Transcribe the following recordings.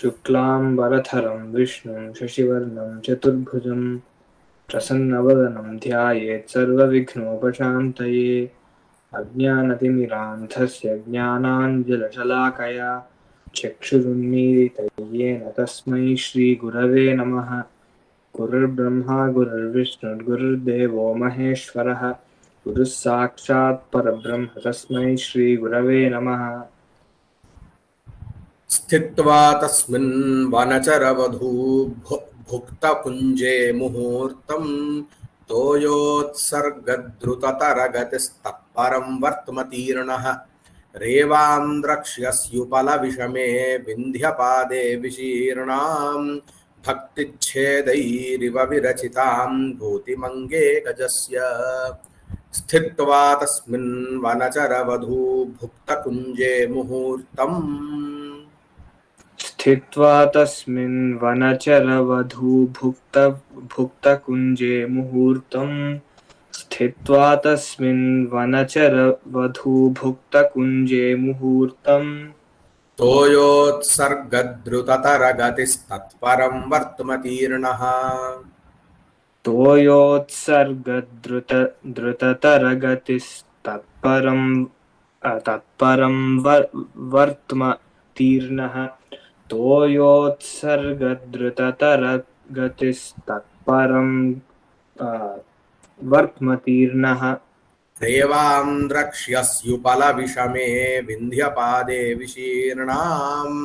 शुक्लांबरधरं विष्णुं शशिवर्णं चतुर्भुजं प्रसन्नवदनं ध्यायेत् सर्वविघ्नोपशान्तये। अज्ञानतिमिरान्धस्य ज्ञानाञ्जनशलाकया चक्षुरुन्मीलितं येन तस्मै श्रीगुरवे नमः। गुरुर्ब्रह्मा गुरुर्विष्णुर्गुरुर्देवो महेश्वरः गुरुः साक्षात् परब्रह्म तस्मै श्रीगुरवे नमः। स्थित्वा तस्मिन् वनचरवधू भुक्तपुञ्जे मुहूर्तं तोयोत्सर्गद्रुततरगतिस्तत्परं वर्त्मतीर्णः रेवान्द्रक्ष्यस्युपलविषमे विन्ध्यपादे विशीर्णां भक्तिच्छेदैरिव विरचितां भूतिमङ्गे गजस्य स्थित्वा तस्मिन् वनचरवधू भुक्तकुञ्जे मुहूर्तम् स्थित्वा तस्मिन् वनचरवधूभुक्तकुञ्जे मुहूर्तं स्थित्वा तस्मिन् वनचरवधूभुक्तकुञ्जे मुहूर्तं तोयोत्सर्गद्रुततरगतिस्तत्परं वर्त्मतीर्णः तोयोत्सर्गद्रुततरगतिस्तत्परं वर्त्मतीर्णः तोयोत्सर्गद्रुततरगतिस्तत्परं वर्त्मतीर्णः रेवान्द्रक्ष्यस्युपलविषमे विन्ध्यपादे विशीर्णाम्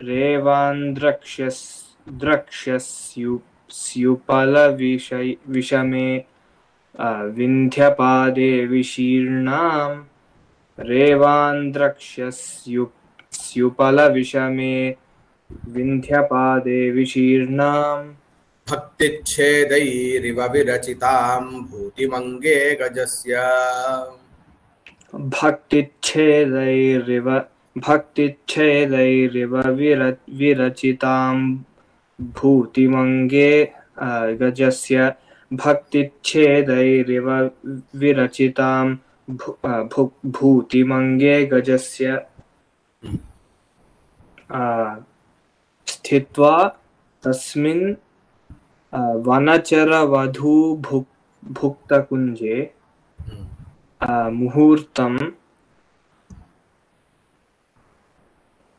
रेवान्द्रक्ष्यस्युपलविषमे विन्ध्यपादे विशीर्णां रेवान्द्रक्ष्यस्युपलविषमे विन्ध्यपादे विशीर्णां भक्तिच्छेदैरिव विरचितां भूतिमङ्गे गजस्य भक्तिच्छेदैरिव विरचितां भूतिमङ्गे गजस्य भक्तिच्छेदैरिव विरचितां भूतिमङ्गे गजस्य स्थित्वा तस्मिन् वनचरवधूभुक्तकुञ्जे मुहूर्तं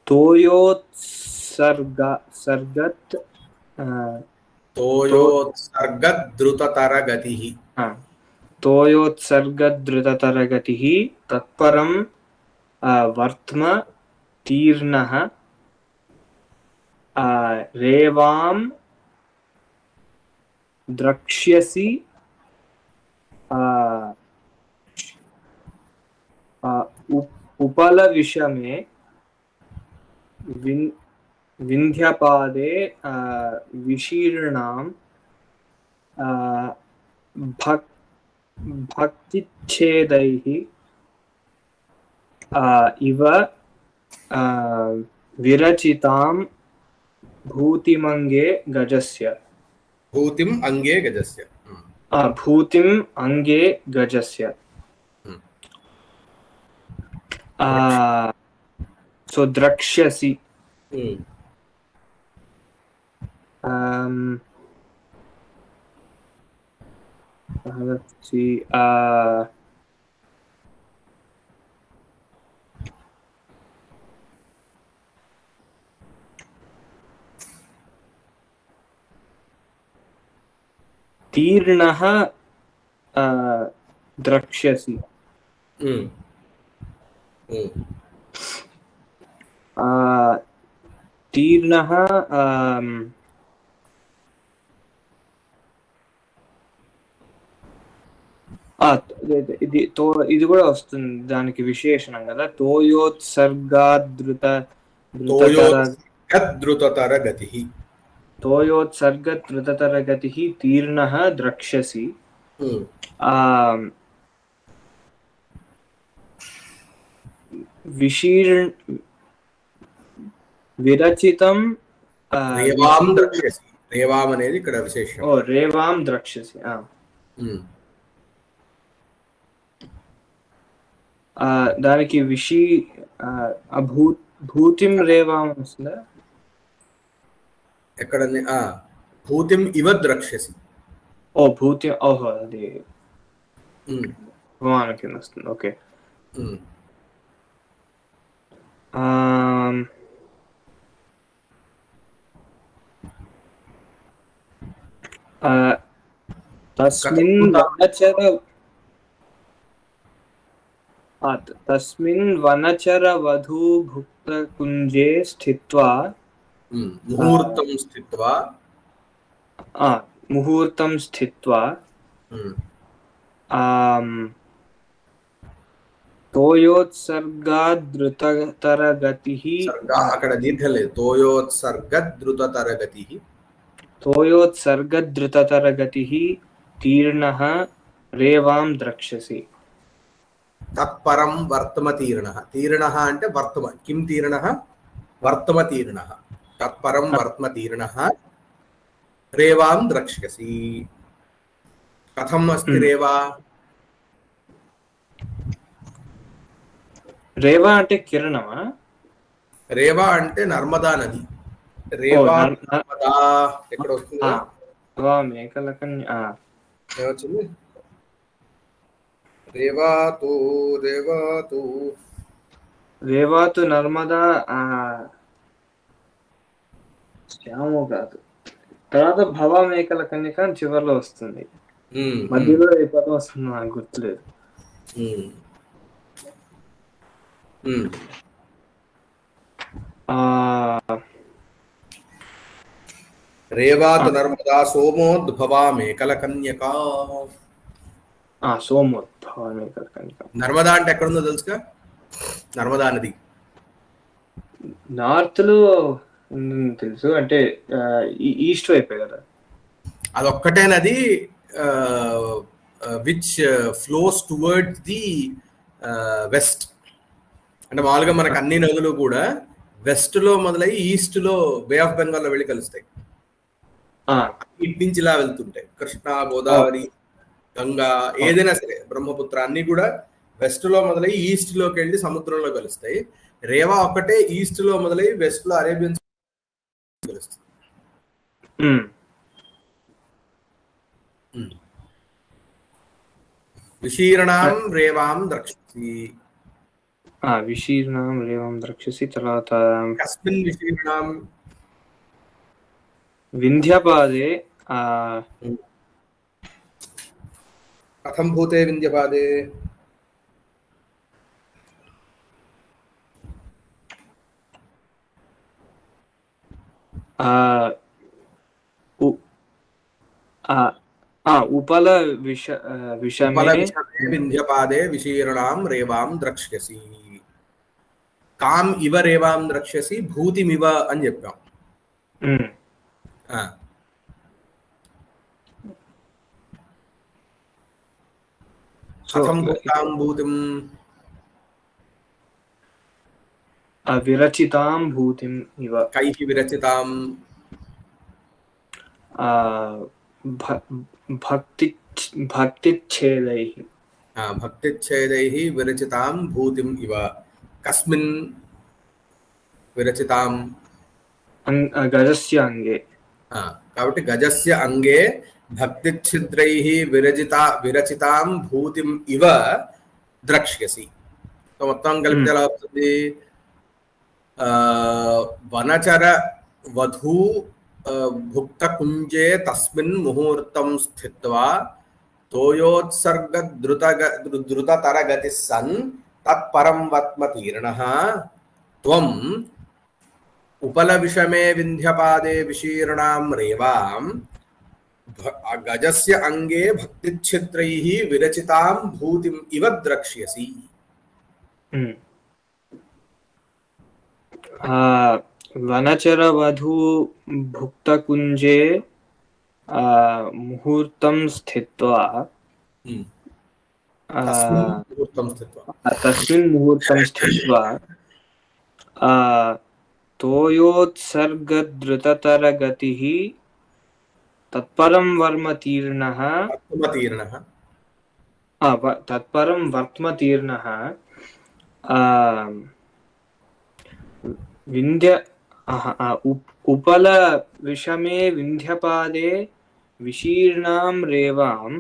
तोयोत्सर्गद्रुततरगतिः तोयोत्सर्गद्रुततरगतिः तत्परं वर्त्म तीर्णः रेवां द्रक्ष्यसि उपलविषमे विन्ध्यपादे विशीर्णां भक्तिच्छेदैः इव विरचितां भूतिमङ्गे गजस्य भूतिम् अंगे गजस्य भूतिम् अंगे गजस्य so द्रक्ष्यसि let's see तीर्णः द्रक्ष्यसि तीर्णः ఇది కూడా వస్తుంది దానికి విశేషణం కదా तोयोत्सर्गद्रुततरगतिः तीर्णः द्रक्ष्यसि విరచితం రేవాం ద్రక్ష్యసి రేవాం అనేది ఇక్కడ విశేషం రేవాం ద్రక్ష్యసి దానికి భూతిం రేవాం వస్తుందా? ఎక్కడ భూతిం ఇవ ద్రక్ష్యసి. ఓ భూతిం, ఓహో అది భవాన్ కింద వస్తుంది. ఓకే. తస్మిన్ వనచర వధూ భుక్త కుంజే స్థిత్వా ముహూర్తం స్థిత్వా తోయోత్సర్గాదృతతరగతిః. అక్కడ దీర్ఘం లేదు. తోయోత్సర్గద్రుతతరగతిః తీర్ణః రేవాం ద్రక్ష్యసి. తత్పరం వర్తమ తీర్ణః. తీర్ణః అంటే వర్తమ. కిం తీర్ణః? వర్తమ తీర్ణః. తత్పరం వర్తమ తీర్ణః రేవాం ద్రక్ష్యసి. కథం అస్తి రేవా? రేవా అంటే కిరణమా? రేవా అంటే నర్మదా నది. రేవా నర్మదా ఎక్కడ వస్తుంది? ఏమొచ్చింది? రేవాతు నర్మదా శ్యామో కాదు. తర్వాత భవ మేకల కన్యక చివరిలో వస్తుంది. మధ్యలో ఏ పదం వస్తుంది నాకు గుర్తులేదు. రేవాతు నర్మదా సోమోద్భవా మేకల కన్యక. సోమోద్భవ మేకల కన్యక. నర్మదా అంటే ఎక్కడుందో తెలుసుగా? నర్మదా నది నార్త్ లో తెలుసు, అంటే ఈస్ట్ వైపే కదా. అదొక్కటే నది which flows towards the west. అంటే మామూలుగా మనకు అన్ని నదులు కూడా వెస్ట్ లో మొదలై ఈస్ట్ లో బే ఆఫ్ బెంగాల్ లో వెళ్ళి కలుస్తాయి. ఇటు నుంచి ఇలా వెళ్తుంటాయి. కృష్ణ, గోదావరి, గంగా, ఏదైనా సరే, బ్రహ్మపుత్ర అన్ని కూడా వెస్ట్ లో మొదలై ఈస్ట్ లోకి వెళ్ళి సముద్రంలో కలుస్తాయి. రేవా ఒక్కటే ఈస్ట్ లో మొదలై వెస్ట్ లో అరేబియన్ కలుస్తుంది. విశీర్ణాం రేవాం ద్రక్ష్యసి. విశీర్ణాం రేవాం ద్రక్ష్యసి. తర్వాత కస్మిన్ విశీర్ణాం? వింధ్యపాదే. కథం భూతే వింధ్యపాదే? ఉపల విషమే వింధ్యపాదే విశీర్ణాం రేవాం ద్రక్ష్యసి. కాం ఇవ రేవాం ద్రక్ష్యసి, భూతిమివ అని చెప్పాం. కథం భూతాం భూతిం? విరచితాం భూతిం ఇవ. కైః విరచితాం? భక్తిచ్ఛేదైః. భక్తిచ్ఛేదైః విరచితాం భూతిం ఇవ. కస్మిన్ విరచితాం? గజస్య అంగే. కాబట్టి గజస్య అంగే భక్తిచ్ఛిద్రైః విరచితాం భూతిం ఇవ ద్రక్ష్యసి. మొత్తం కలిపితే ఎలా వస్తుంది? వనచర వధూ భుక్త కుంజే తస్మిన్ ముహూర్తం స్థిత్వా తోయోత్సర్గద్రుతతరగతి సన్ తత్పరం వత్మ తీర్ణః త్వం ఉపలవిషమే వింధ్యపాదే విశీర్ణాం రేవాం గజస్య అంగే భక్తిచ్ఛిద్రైః విరచితాం భూతిం ఇవ ద్రక్ష్యసి. వనచర వధూ భుక్త కుంజే ముహూర్తం స్థిత్వా తస్మిన్ ముహూర్తం స్థిత్వా తోయోత్సర్గద్రుతతరగతిః తత్పరం వర్మ తీర్ణః. తత్పరం వర్త్మ తీర్ణః వింధ్య ఉపల విషమే వింధ్యపాదే విశీర్ణాం రేవాం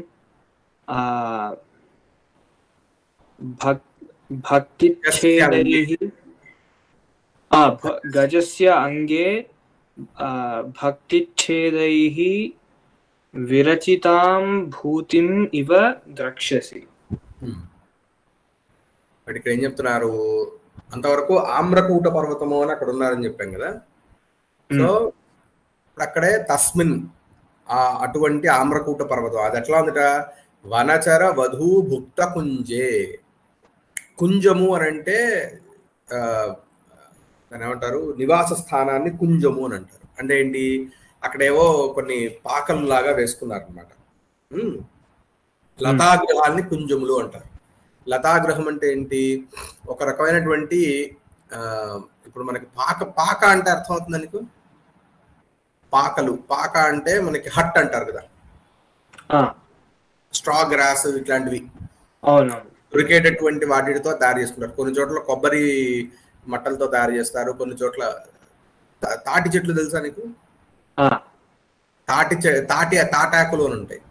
భక్తిచ్ఛేదైః గజస్య అంగే భక్తిచ్ఛేదైః విరచితాం భూతిం ఇవ ద్రక్ష్యసి. ఇక్కడ ఏం చెప్తున్నారు, అంతవరకు ఆమ్రకూట పర్వతము అని అక్కడ ఉన్నారని చెప్పాం కదా. సో అక్కడే తస్మిన్ అటువంటి ఆమ్రకూట పర్వతం అది ఎట్లా ఉందట, వనచర వధూ భుక్త కుంజే. కుంజము అని అంటే దాని ఏమంటారు, నివాస స్థానాన్ని కుంజము అని అంటారు. అంటే ఏంటి, అక్కడేవో కొన్ని పాకలు లాగా వేసుకున్నారు అనమాట. లతాగ్రహాన్ని కుంజములు అంటారు. లతాగ్రహం అంటే ఏంటి, ఒక రకమైనటువంటి ఇప్పుడు మనకి పాక అంటే అర్థం అవుతుంది నీకు, పాకలు. పాక అంటే మనకి హట్ అంటారు కదా, స్ట్రా గ్రాస్ ఇట్లాంటివి దొరికేటటువంటి వాటితో తయారు చేసుకుంటారు. కొన్ని చోట్ల కొబ్బరి మట్టలతో తయారు చేస్తారు, కొన్ని చోట్ల తాటి చెట్లు తెలుసా నీకు, తాటాకులు అని ఉంటాయి.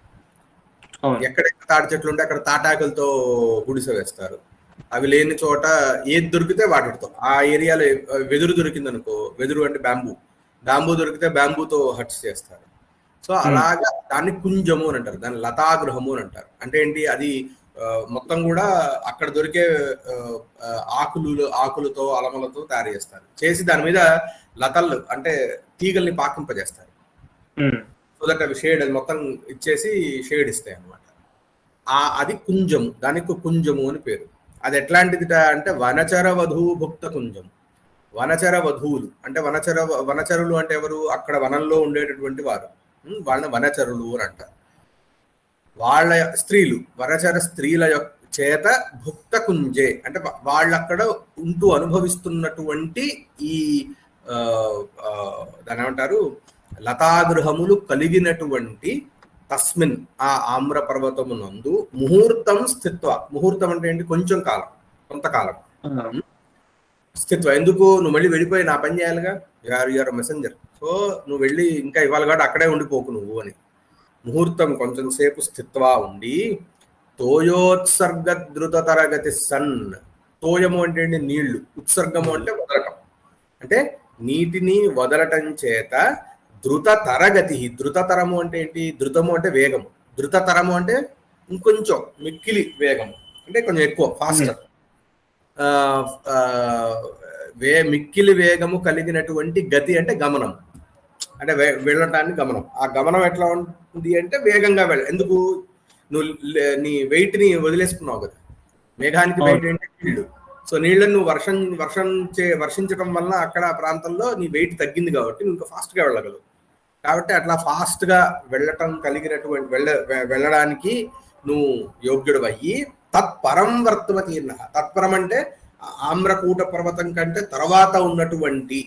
ఎక్కడెక్కడ తాటి చెట్లు ఉంటే అక్కడ తాటాకులతో గుడిసె వేస్తారు. అవి లేని చోట ఏది దొరికితే వాటితో, ఆ ఏరియాలో వెదురు దొరికింది అనుకో, వెదురు అంటే బ్యాంబూ దొరికితే బ్యాంబూతో హట్స్ చేస్తారు. సో అలాగా దాన్ని కుంజము అని అంటారు, దాన్ని లతాగృహము అని అంటారు. అంటే ఏంటి, అది మొత్తం కూడా అక్కడ దొరికే ఆకులతో అలమలతో తయారు చేస్తారు. చేసి దాని మీద లతలు అంటే తీగల్ని పాకింపజేస్తారు. సో దట్ అవి షేడ్ అది మొత్తం ఇచ్చేసి షేడ్ ఇస్తాయి అన్నమాట. అది కుంజము, దానికి కుంజము అని పేరు. అది ఎట్లాంటిది అంటే వనచర వధూ భుక్త కుంజం. వనచర వధువులు అంటే వనచరులు అంటే ఎవరు, అక్కడ వనంలో ఉండేటటువంటి వారు, వాళ్ళని వనచరులు అని అంటారు. వాళ్ళ స్త్రీలు, వనచర స్త్రీల చేత భుక్త కుంజే అంటే వాళ్ళు అక్కడ ఉంటూ అనుభవిస్తున్నటువంటి ఈ దాని ఏమంటారు, లతాగృహములు కలిగినటువంటి తస్మిన్ ఆ ఆమ్ర పర్వతమునందు ముహూర్తం స్థిత్వ. ముహూర్తం అంటే ఏంటి, కొంచెం కాలం, కొంతకాలం స్థిత్వ. ఎందుకు, నువ్వు మళ్ళీ వెళ్ళిపోయి నా పని చేయాలిగా, యూఆర్ మెసెంజర్. సో నువ్వు వెళ్ళి ఇంకా ఇవాళ కాబట్టి అక్కడే ఉండిపోకు నువ్వు అని. ముహూర్తం కొంచెం సేపు స్థిత్వా ఉండి తోయోత్సర్గ ద్రుత తరగతి సన్. తోయము అంటే ఏంటి, నీళ్లు. ఉత్సర్గము అంటే వదలటం, అంటే నీటిని వదలటం చేత ధృత తరగతి. ధృతతరము అంటే ఏంటి, ధృతము అంటే వేగము, ధృతతరము అంటే ఇంకొంచెం మిక్కిలి వేగము, అంటే కొంచెం ఎక్కువ, ఫాస్టర్. మిక్కిలి వేగము కలిగినటువంటి గతి అంటే గమనం, అంటే వెళ్ళటానికి గమనం. ఆ గమనం ఎట్లా ఉంటుంది అంటే వేగంగా ఎందుకు, నువ్వు నీ వెయిట్ ని వదిలేసుకున్నావు కదా, మేఘానికి వెయిట్ ఏంటి నీళ్లు. సో నీళ్లను నువ్వు వర్షించడం వల్ల అక్కడ ప్రాంతంలో నీ వెయిట్ తగ్గింది కాబట్టి నువ్వు ఇంకా ఫాస్ట్ గా వెళ్ళగలవు. కాబట్టి అట్లా ఫాస్ట్ గా వెళ్ళటం కలిగినటువంటి వెళ్ళడానికి నువ్వు యోగ్యుడు అయ్యి తత్పరం వర్తమతీర్ణ. తత్పరం అంటే ఆమ్రకూట పర్వతం కంటే తర్వాత ఉన్నటువంటి,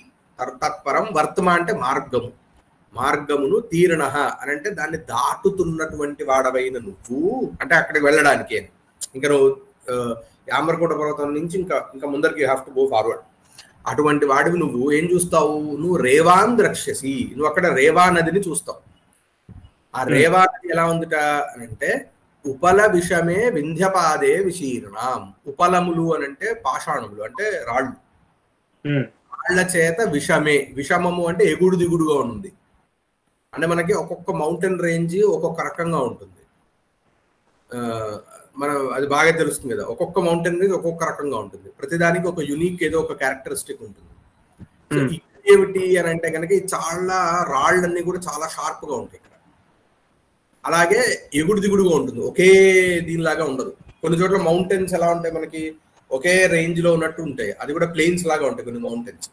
తత్పరం వర్తమ అంటే మార్గము, మార్గమును తీర్ణ అని అంటే దాన్ని దాటుతున్నటువంటి వాడవైన నువ్వు, అంటే అక్కడికి వెళ్ళడానికి. ఇంకా నువ్వు ఆమ్రకూట పర్వతం నుంచి ఇంకా ముందరికి హ్యావ్ టు గో ఫార్వర్డ్. అటువంటి వాడివి నువ్వు ఏం చూస్తావు, నువ్వు రేవాన్ ద్రక్ష్యసి. నువ్వు అక్కడ రేవా నదిని చూస్తావు. ఆ రేవా నది ఎలా ఉందిట అంటే ఉపల విషమే వింధ్యపాదే విశీర్ణం. ఉపలములు అని అంటే పాషాణములు, అంటే రాళ్ళు. రాళ్ల చేత విషమే, విషమము అంటే ఎగుడు దిగుడుగా ఉంది. అంటే మనకి ఒక్కొక్క మౌంటైన్ రేంజ్ ఒక్కొక్క రకంగా ఉంటుంది. మనం అది బాగా తెలుస్తుంది కదా, ఒక్కొక్క మౌంటైన్ రేంజ్ ఒక్కొక్క రకంగా ఉంటుంది. ప్రతిదానికి ఒక యూనిక్ ఏదో ఒక క్యారెక్టరిస్టిక్ ఉంటుంది. ఏమిటి అని అంటే కనుక చాలా రాళ్ళన్నీ కూడా చాలా షార్ప్ గా ఉంటాయి. అలాగే ఎగుడు దిగుడుగా ఉంటుంది, ఒకే దీనిలాగా ఉండదు. కొన్ని చోట్ల మౌంటైన్స్ ఎలా ఉంటాయి, మనకి ఒకే రేంజ్ లో ఉన్నట్టు ఉంటాయి. అది కూడా ప్లెయిన్స్ లాగా ఉంటాయి కొన్ని మౌంటైన్స్.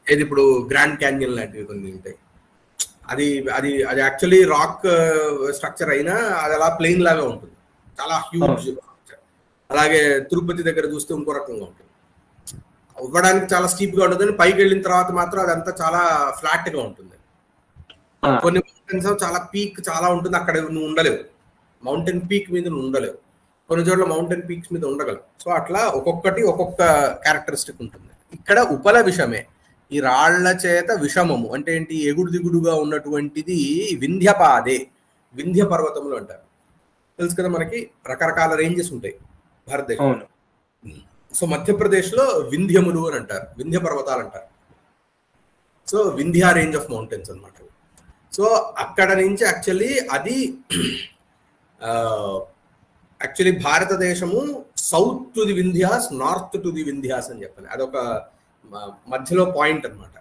ఏది ఇప్పుడు గ్రాండ్ క్యాన్యన్ లాంటివి కొన్ని ఉంటాయి. అది అది అది యాక్చువల్లీ రాక్ స్ట్రక్చర్ అయినా అది అలా ప్లెయిన్ లాగా ఉంటుంది, చాలా హ్యూజ్. అలాగే తిరుపతి దగ్గర చూస్తే ఇంకో రకంగా ఉంటుంది, ఇవ్వడానికి చాలా స్టీప్ గా ఉంటుంది. పైకి వెళ్ళిన తర్వాత మాత్రం అదంతా చాలా ఫ్లాట్ గా ఉంటుంది. కొన్ని మౌంటైన్స్ చాలా పీక్ చాలా ఉంటుంది, అక్కడ నువ్వు ఉండలేవు, మౌంటైన్ పీక్ మీద నువ్వు ఉండలేవు. కొన్ని చోట్ల మౌంటైన్ పీక్స్ మీద ఉండగలవు. సో అట్లా ఒక్కొక్కటి ఒక్కొక్క క్యారెక్టరిస్టిక్ ఉంటుంది. ఇక్కడ ఉపల విషమే, ఈ రాళ్ల చేత విషమము అంటే ఏంటి, ఎగుడు దిగుడుగా ఉన్నటువంటిది వింధ్యపాదే, వింధ్య పర్వతములు అంటారు. తెలుసు కదా మనకి రకరకాల రేంజెస్ ఉంటాయి భారతదేశం. సో మధ్యప్రదేశ్లో వింధ్యములు అని అంటారు, వింధ్య పర్వతాలు అంటారు. So Vindhya range of mountains అనమాట. సో అక్కడ నుంచి యాక్చువల్లీ భారతదేశము south to the Vindhya's, north to the Vindhya's అని చెప్పాలి. అదొక మధ్యలో పాయింట్ అనమాట.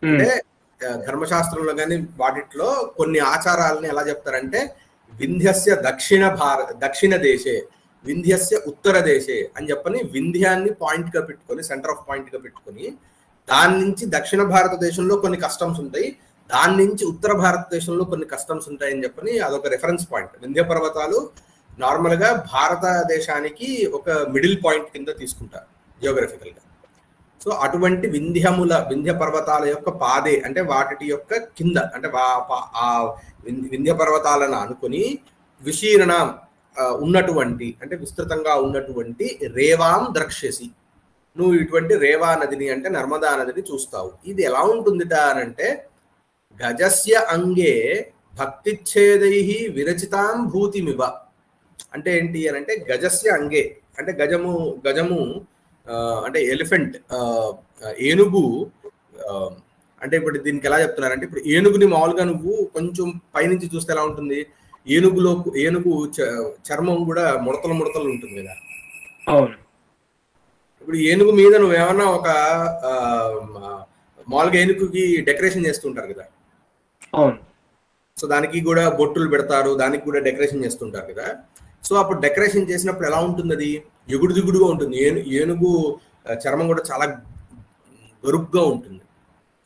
అంటే ధర్మశాస్త్రంలో కానీ వాటిట్లో కొన్ని ఆచారాలని ఎలా చెప్తారంటే వింధ్యస్య దక్షిణ దేశే, వింధ్యస్య ఉత్తర దేశే అని చెప్పని వింధ్యాన్ని పాయింట్ గా పెట్టుకొని, సెంటర్ ఆఫ్ పాయింట్ గా పెట్టుకొని, దాని నుంచి దక్షిణ భారతదేశంలో కొన్ని కస్టమ్స్ ఉంటాయి, దాని నుంచి ఉత్తర భారతదేశంలో కొన్ని కస్టమ్స్ ఉంటాయి అని చెప్పని అదొక రెఫరెన్స్ పాయింట్. వింధ్య పర్వతాలు నార్మల్ గా భారతదేశానికి ఒక మిడిల్ పాయింట్ కింద తీసుకుంటారు జియోగ్రఫికల్ గా. సో అటువంటి వింధ్య పర్వతాల యొక్క పాదే అంటే వాటి యొక్క కింద అంటే ఆ వింధ్య పర్వతాలను అనుకుని విశీర్ణ ఉన్నటువంటి అంటే విస్తృతంగా ఉన్నటువంటి రేవాం ద్రక్ష్యసి, నువ్వు ఇటువంటి రేవా నదిని అంటే నర్మదా నదిని చూస్తావు. ఇది ఎలా ఉంటుందిట అనంటే గజస్య అంగే భక్తిచ్ఛేదై విరచితాం భూతిమివ. అంటే ఏంటి అని అంటే గజస్య అంగే అంటే గజము అంటే ఎలిఫెంట్, ఏనుగు. అంటే ఇప్పుడు దీనికి ఎలా చెప్తున్నారంటే, ఇప్పుడు ఏనుగుని మామూలుగా నువ్వు కొంచెం పైనుంచి చూస్తే ఎలా ఉంటుంది, ఏనుగు చర్మం కూడా ముడతలు ఉంటుంది కదా. అవును. ఇప్పుడు ఏనుగు మీద నువ్వేమన్నా ఒక మామూలుగా ఏనుగుకి డెకరేషన్ చేస్తుంటారు కదా. అవును. సో దానికి కూడా బొట్టులు పెడతారు, దానికి కూడా డెకరేషన్ చేస్తుంటారు కదా. సో అప్పుడు డెకరేషన్ చేసినప్పుడు ఎలా ఉంటుంది, అది ఎగుడు దిగుడుగా ఉంటుంది. ఏనుగు చర్మం కూడా చాలా గరుగ్గా ఉంటుంది,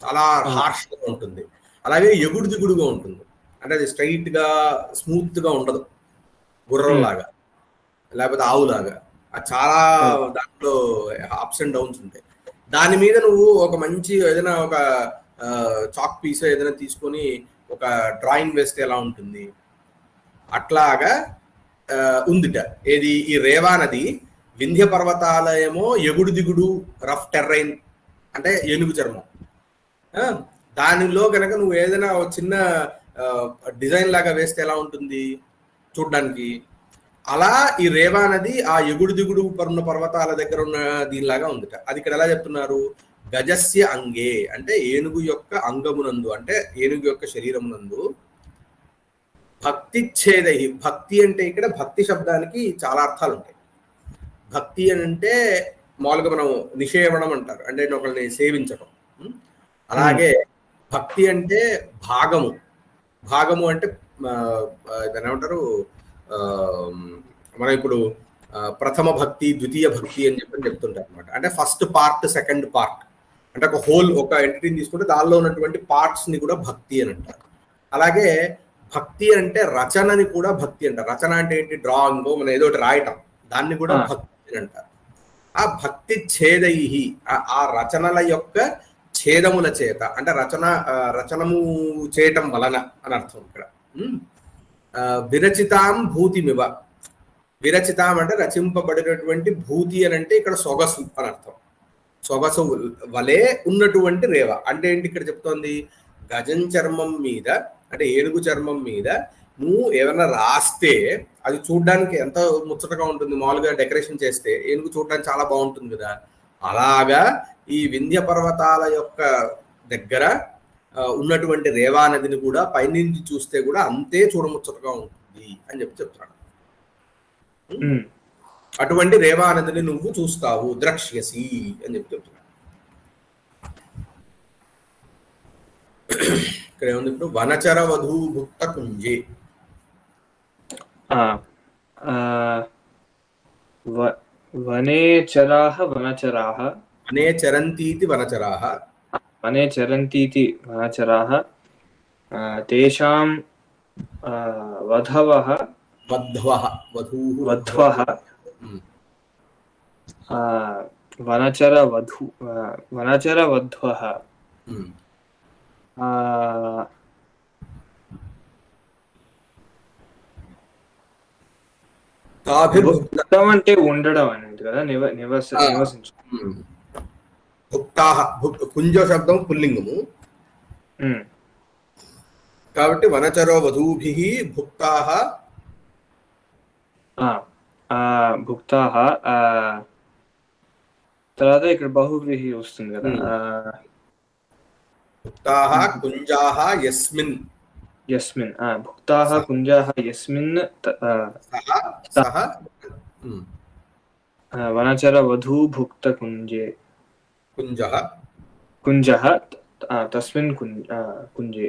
చాలా హార్ష్గా ఉంటుంది. అలాగే ఎగుడు దిగుడుగా ఉంటుంది, అంటే అది స్ట్రైట్ గా స్మూత్ గా ఉండదు, గుర్రంలాగా లేకపోతే ఆవులాగా. అది చాలా దాంట్లో అప్స్ అండ్ డౌన్స్ ఉంటాయి. దాని మీద నువ్వు ఒక మంచి ఏదైనా ఒక చాక్ పీస్ ఏదైనా తీసుకొని ఒక డ్రాయింగ్ వేస్తే ఎలా ఉంటుంది, అట్లాగా ఉందిట. ఏది ఈ రేవా నది, వింధ్య పర్వతాలయేమో ఎగుడు దిగుడు రఫ్ టెర్రైన్ అంటే ఏనుగు చర్మం. దానిలో కనుక నువ్వు ఏదైనా చిన్న డిజైన్ లాగా వేస్తే ఎలా ఉంటుంది చూడ్డానికి, అలా ఈ రేవా నది ఆ ఎగుడు దిగుడు ఉన్న పర్వతాల దగ్గర ఉన్న దీనిలాగా ఉందిట. అది ఇక్కడ ఎలా చెప్తున్నారు, గజస్య అంగే అంటే ఏనుగు యొక్క అంగమునందు అంటే ఏనుగు యొక్క శరీరమునందు భక్తి ఛేదై. భక్తి అంటే ఇక్కడ భక్తి శబ్దానికి చాలా అర్థాలు ఉంటాయి. భక్తి అని అంటే మామూలుగా మనం నిషేవణం అంటారు, అంటే ఒకరిని సేవించడం. అలాగే భక్తి అంటే భాగము అంటే దాన్ని ఏమంటారు, మనం ఇప్పుడు ప్రథమ భక్తి ద్వితీయ భక్తి అని చెప్తుంటారు అనమాట. అంటే ఫస్ట్ పార్ట్ సెకండ్ పార్ట్ అంటే ఒక హోల్ ఒక ఎంటిటీని తీసుకుంటే దానిలో ఉన్నటువంటి పార్ట్స్ ని కూడా భక్తి అని అంటారు. అలాగే భక్తి అంటే రచనని కూడా భక్తి అంటారు. రచన అంటే ఏంటి, డ్రాయింగ్, మనం ఏదో ఒకటి రాయటం, దాన్ని కూడా భక్తి అని అంటారు. ఆ భక్తి ఛేదై ఆ రచనల యొక్క ఛేదముల చేత అంటే రచనము చేయటం వలన అని అర్థం ఇక్కడ. విరచితాం భూతిమివ, విరచితాం అంటే రచింపబడినటువంటి, భూతి అని అంటే ఇక్కడ సొగసు అని అర్థం. సొగసు వలే ఉన్నటువంటి రేవ అంటే ఏంటి ఇక్కడ చెప్తోంది, గజం చర్మం మీద అంటే ఏనుగు చర్మం మీద నువ్వు ఏమైనా రాస్తే అది చూడడానికి ఎంత ముచ్చటగా ఉంటుంది. మామూలుగా డెకరేషన్ చేస్తే ఏనుగు చూడడానికి చాలా బాగుంటుంది కదా. అలాగా ఈ వింధ్య పర్వతాల యొక్క దగ్గర ఉన్నటువంటి రేవా నదిని కూడా పైనుంచి చూస్తే కూడా అంతే చూడముచ్చటగా ఉంటుంది అని చెప్తున్నాడు. అటువంటి రేవా నదిని నువ్వు చూస్తావు, ద్రక్ష్యసి అని చెప్తున్నాడు. ఇక్కడ ఏముంది ఇప్పుడు, వనచర వధూ భుక్త కుంజే. వనే చరాః వనచరాః, వనే చరంతీతి వనచరాః, వనే చరంతీతి వనచరాః, తేషాం వధవః వధ్వః వనచర వధ్వః అంటే ఉండడం అనేది కదా, నివసించడం. భుక్తాహ, కుంజ శబ్దం పుల్లింగము కాబట్టి వనచరో వధూభిః భుక్తాహ భుక్తాహ. తర్వాత ఇక్కడ బహువ్రీహి వస్తుంది కదా. భుక్తాహ కుంజాహ యస్మిన్ యస్మిన్ భుక్తాహ కుంజాహ యస్మిన్ సహ వనచర వధూ భుక్త కుంజే కుంజః కుంజః తస్మిన్ కుంజే.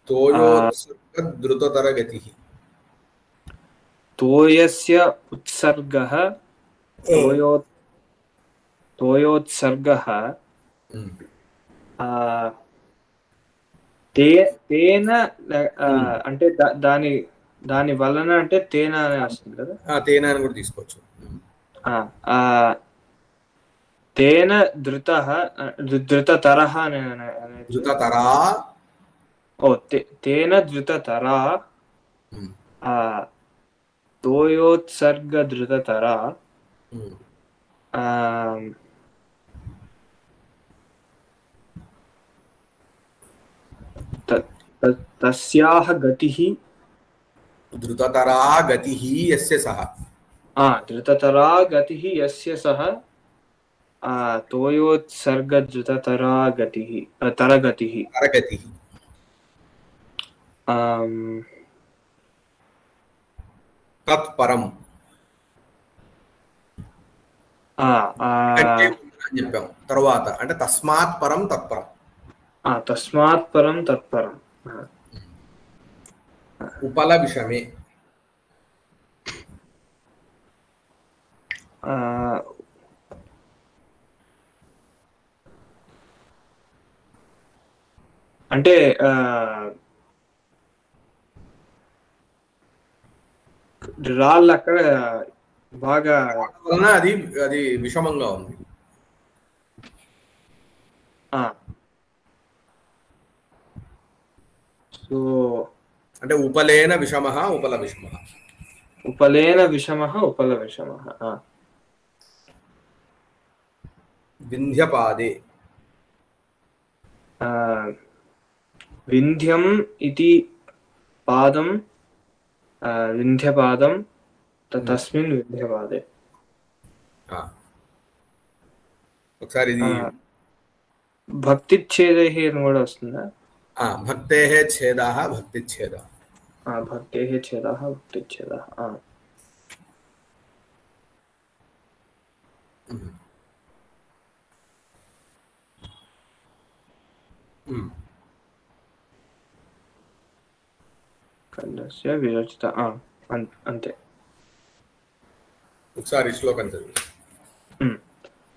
తోయోత్సర్గద్రుతతరగతిః. తోయస్య ఉత్సర్గః తోయోత్సర్గః తేన అంటే దాని వలన అంటే తేన అనే వస్తుంది కదా. తేన అని కూడా తీసుకోవచ్చు. తేన ధృతతరః ధృతతరా తేన ధృతతరా తోయోత్సర్గ ధృతతరా తస్యాహ గతిః ధృతతరా గతిః యస్య సహ. ధృతతరా గతిః యస్య సహ తోయోత్సర్గ ధృతతరా గతిః తరగతిః. తత్పరం చెప్పాం. తర్వాత అంటే తస్మాత్ పరం తత్పరం. తస్మాత్ పరం తత్పరం. ఉపల విషమే అంటే రాళ్ళు అక్కడ బాగా అది అది విషమంగా ఉంది. సో అంటే ఉపలేన విషమః ఉపల విషమః. ఉపలేన విషమః ఉపల విషమః. వింధ్యపాదే వింధ్యం ఇతి పాదం వింధ్యపాదం తస్మిన్ వింధ్యపాదే. ఒకసారి ఇది భక్తిచ్ఛేదైః అని కూడా వస్తుందా? భక్తేః ఛేదాః భక్తిచ్ఛేదాః. భక్తేః ఛేదాః భక్తిచ్ఛేదాః. ఖండస్య విరచిత అంతే. ఒకసారి శ్లోకం చదువు.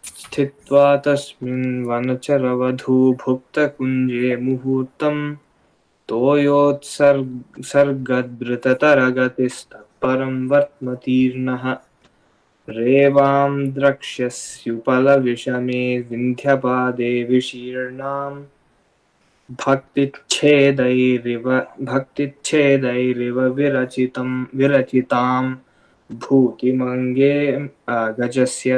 స్థిత్వా తస్మిన్ వనచరవధూ భుక్తకుంజే ముహూర్తం తోయోత్సర్గద్రుతతరగతిస్తత్పరం వర్త్మతీర్ణః రేవాం ద్రక్ష్యస్యుపలవిషమే వింధ్యపాదే విశీర్ణాం భక్తిచ్ఛేदैरिव విరచితాం భూతిమంగే గజస్య